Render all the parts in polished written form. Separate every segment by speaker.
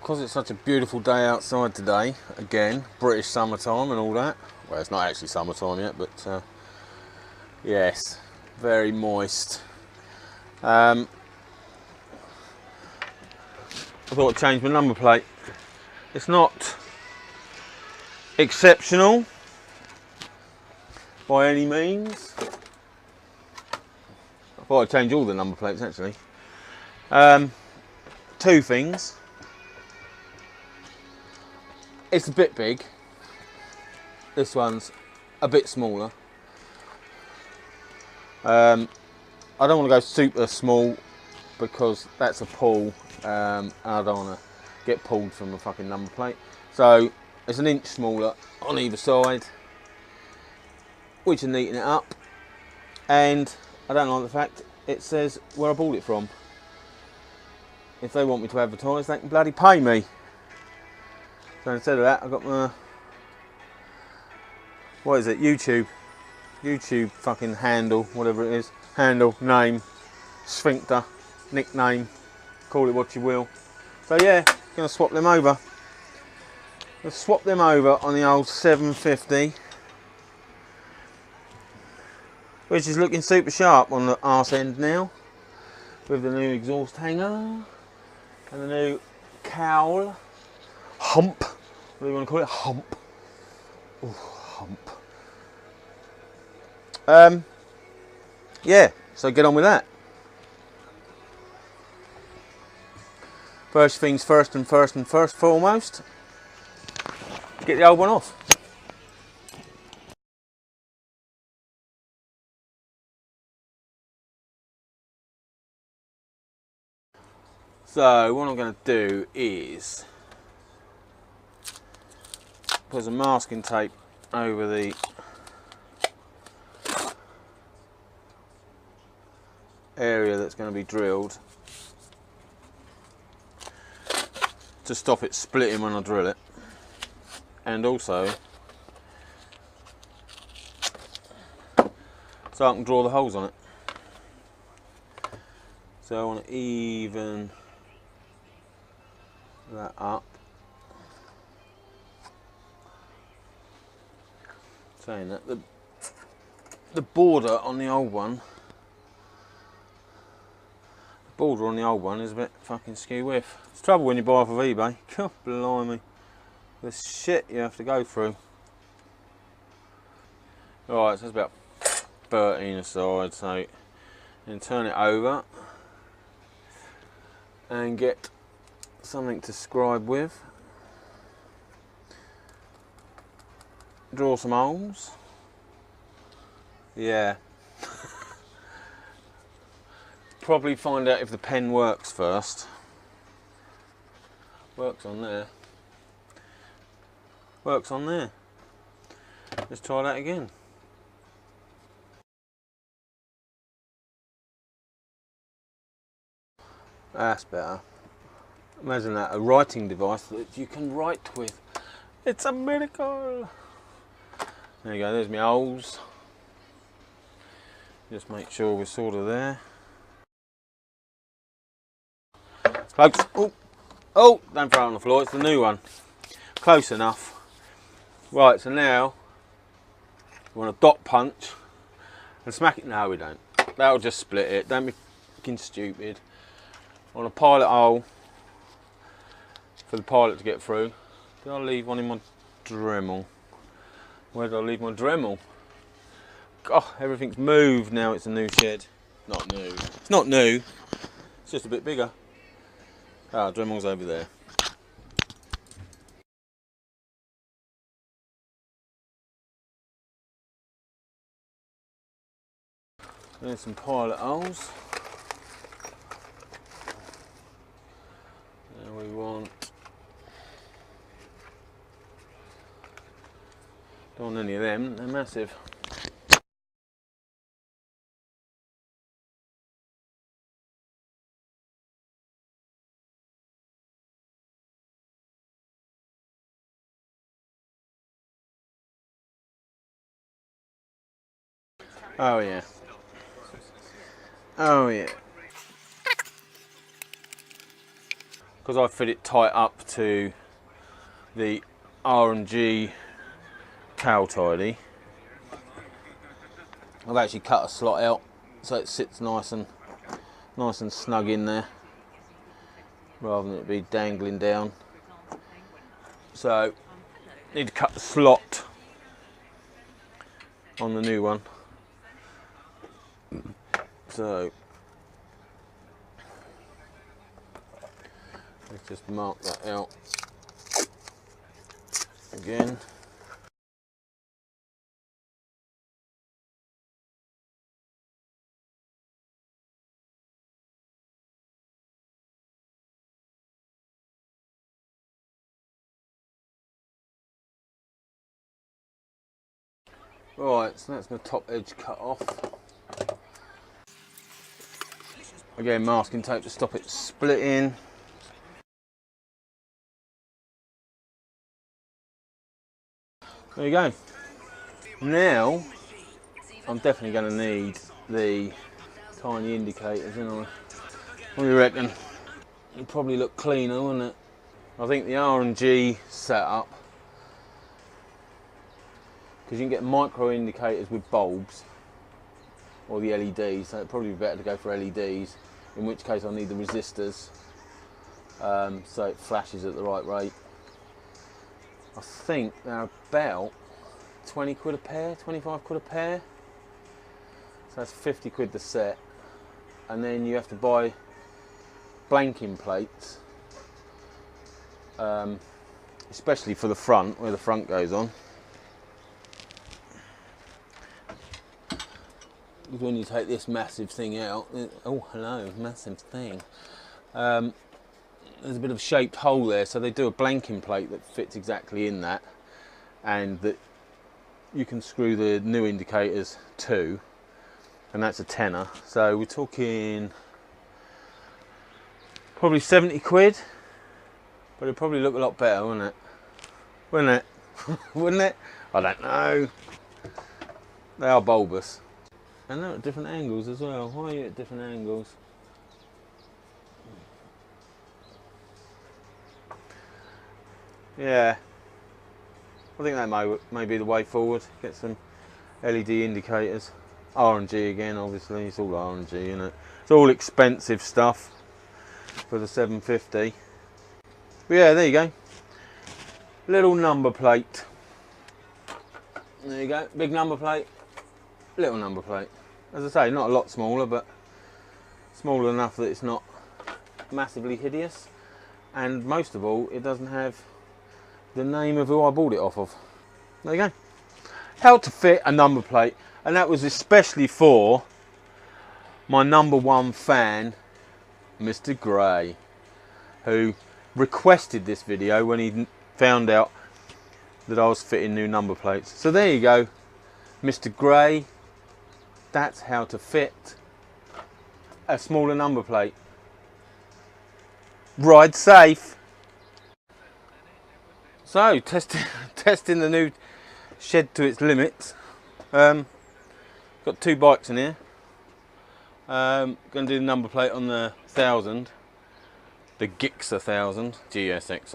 Speaker 1: because it's such a beautiful day outside today, again, British summertime and all that. Well, it's not actually summertime yet, but yes, very moist. I thought I'd change my number plate. It's not exceptional by any means. I thought I'd change all the number plates actually. Two things. It's a bit big. This one's a bit smaller. I don't want to go super small because that's a pull. I don't want to get pulled from a fucking number plate. So it's an inch smaller on either side, which will neaten it up. And I don't like the fact it says where I bought it from. If they want me to advertise, they can bloody pay me. So instead of that, I've got my, what is it, YouTube fucking handle, whatever it is. Handle, name, sphincter, nickname, call it what you will. So yeah, gonna swap them over. Let's swap them over on the old 750, which is looking super sharp on the arse end now, with the new exhaust hanger and the new cowl, hump, what do you want to call it, hump. Ooh, hump. Yeah, so get on with that. First things first and foremost, get the old one off. So what I'm going to do is put some masking tape over the area that's going to be drilled to stop it splitting when I drill it, and also so I can draw the holes on it. So I want to even that up. Saying that, the border on the old one, is a bit fucking skew with. It's trouble when you buy off of eBay. God blimey, the shit you have to go through. Right, so it's about 13 aside, so then turn it over and get something to scribe with. Draw some holes. Yeah. Probably find out if the pen works first. Works on there. Works on there. Let's try that again. That's better. Imagine that, a writing device that you can write with. It's a miracle. There you go, there's my holes. Just make sure we're sort of there. Close. Oh, don't throw it on the floor, it's the new one. Close enough. Right, so now we want a dot punch and smack it. No, we don't. That'll just split it. Don't be fucking stupid. I want a pilot hole for the pilot to get through. Did I leave one in my Dremel? Where did I leave my Dremel? God, everything's moved now. It's a new shed. Not new. It's not new. It's just a bit bigger. Ah, Dremel's over there. There's some pilot holes. And we want, don't want any of them, they're massive. Oh yeah. Oh yeah. because I fit it tight up to the R&G cowl tidy, I've actually cut a slot out so it sits nice and snug in there, rather than it be dangling down. So need to cut the slot on the new one. So let's just mark that out again. Right, so that's my top edge cut off. Again, masking tape to stop it splitting. There you go. Now, I'm definitely going to need the tiny indicators, isn't I? What do you reckon? It'd probably look cleaner, wouldn't it? I think the R&G setup, because you can get micro indicators with bulbs, or the LEDs, so it'd probably be better to go for LEDs, in which case I'll need the resistors, so it flashes at the right rate. I think they're about 20 quid a pair, 25 quid a pair, so that's 50 quid the set. And then you have to buy blanking plates, especially for the front, where the front goes on. Because when you take this massive thing out, oh hello, massive thing, there's a bit of a shaped hole there, so they do a blanking plate that fits exactly in that, and that you can screw the new indicators to, and that's a tenner. So we're talking probably 70 quid, but it'd probably look a lot better, wouldn't it? Wouldn't it? Wouldn't it? I don't know. They are bulbous. And they're at different angles as well. Why are you at different angles? Yeah. I think that may be the way forward. Get some LED indicators. R&G again, obviously. It's all R&G, isn't it? It's all expensive stuff for the 750. But yeah, there you go. Little number plate. There you go. Big number plate. Little number plate. As I say, not a lot smaller, but small enough that it's not massively hideous. And most of all, it doesn't have the name of who I bought it off of. There you go. How to fit a number plate. And that was especially for my #1 fan, Mr. Gray, who requested this video when he found out that I was fitting new number plates. So there you go, Mr. Gray. That's how to fit a smaller number plate. Ride safe. So testing the new shed to its limits. Got 2 bikes in here. Going to do the number plate on the 1000, the GSX 1000 GSX S,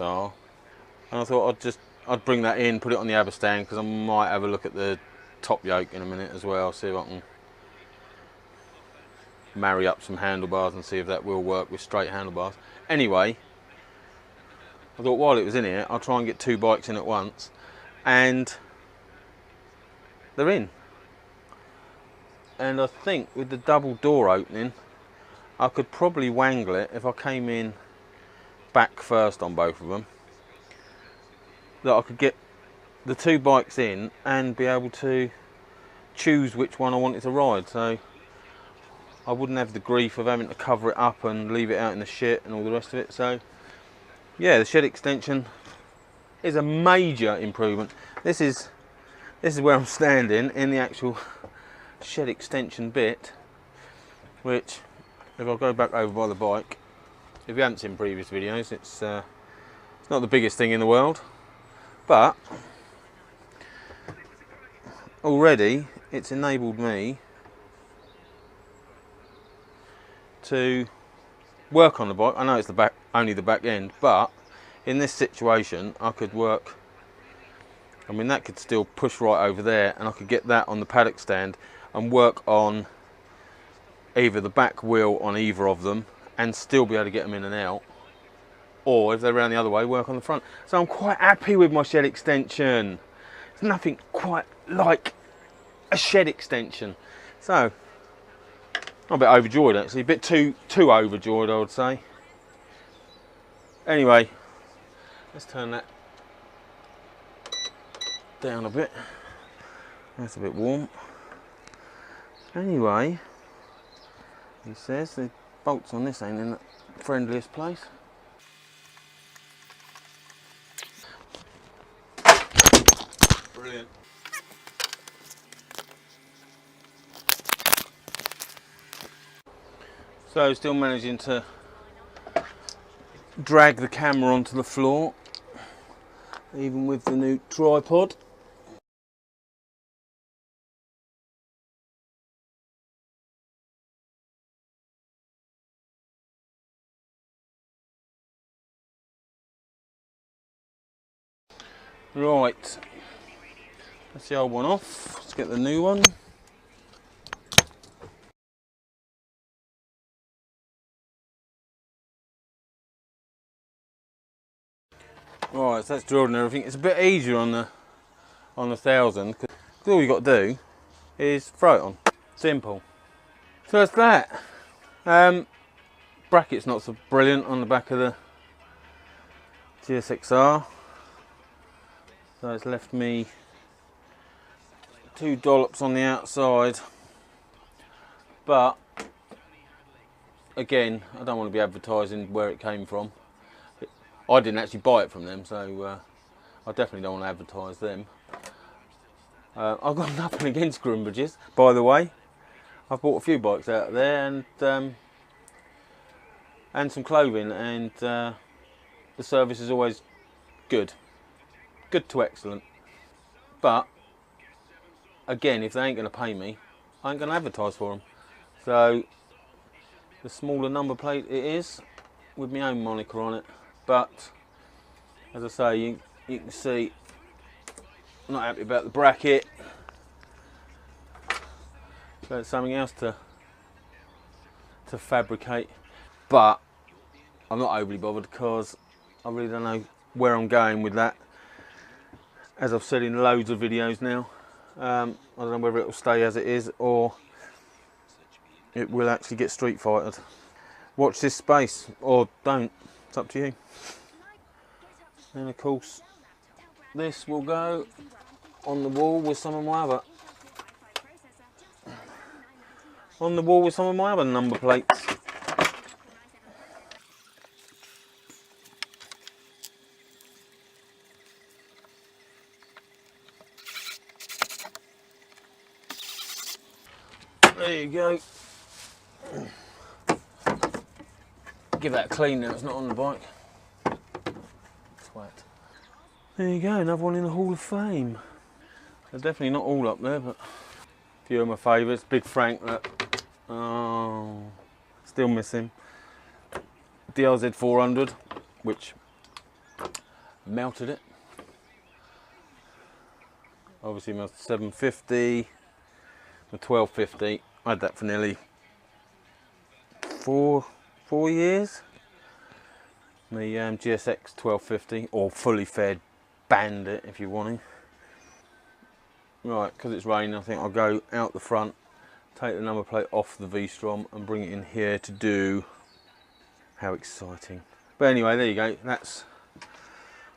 Speaker 1: and I thought I'd bring that in, put it on the Abba stand, because I might have a look at the top yoke in a minute as well, see if I can marry up some handlebars and see if that will work with straight handlebars. Anyway, I thought while it was in here, I'll try and get 2 bikes in at once, and they're in. And I think with the double door opening, I could probably wangle it if I came in back first on both of them, that I could get the 2 bikes in and be able to choose which one I wanted to ride. So I wouldn't have the grief of having to cover it up and leave it out in the shit and all the rest of it. So yeah, the shed extension is a major improvement. This is where I'm standing in the actual shed extension bit, which, if I go back over by the bike, if you haven't seen previous videos, it's not the biggest thing in the world, but already it's enabled me to work on the bike. I know it's the back, only the back end, but in this situation I could work, I mean that could still push right over there, and I could get that on the paddock stand and work on either the back wheel on either of them and still be able to get them in and out, or if they're around the other way, work on the front. So I'm quite happy with my shed extension. There's nothing quite like a shed extension. So I'm a bit overjoyed actually, a bit too overjoyed I would say. Anyway, let's turn that down a bit. That's a bit warm. Anyway, he says the bolts on this ain't in the friendliest place. Brilliant. So still managing to drag the camera onto the floor, even with the new tripod. Right, that's the old one off. Let's get the new one. Right, so that's drilled and everything. It's a bit easier on the 1000 because all you got to do is throw it on. Simple. So that's that. Bracket's not so brilliant on the back of the GSX S. So it's left me 2 dollops on the outside, but again, I don't want to be advertising where it came from. I didn't actually buy it from them, so I definitely don't want to advertise them. I've got nothing against Grimbridges, by the way. I've bought a few bikes out of there and some clothing, and the service is always good to excellent. But again, if they ain't going to pay me, I ain't going to advertise for them. So the smaller number plate it is, with my own moniker on it. But as I say, you can see I'm not happy about the bracket. So it's something else to fabricate. But I'm not overly bothered because I really don't know where I'm going with that. As I've said in loads of videos now, I don't know whether it will stay as it is or it will actually get street fightered. Watch this space, or don't, it's up to you. And of course, this will go on the wall with some of my other number plates. There you go. Give that a clean now, it's not on the bike. Twat. There you go, another one in the Hall of Fame. They're definitely not all up there, but a few of my favourites. Big Frank, that, oh, still miss him. DRZ 400, which melted it. Obviously my 750, the 1250. I had that for nearly four years. My GSX 1250, or fully fed Bandit if you want to. Right, because it's raining, I think I'll go out the front, take the number plate off the V-Strom and bring it in here to do. How exciting. But anyway, there you go. That's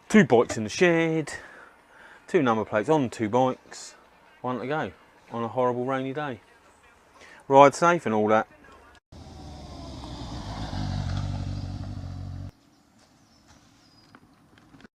Speaker 1: 2 bikes in the shed, 2 number plates on 2 bikes, 1 to go on a horrible rainy day. Ride safe and all that.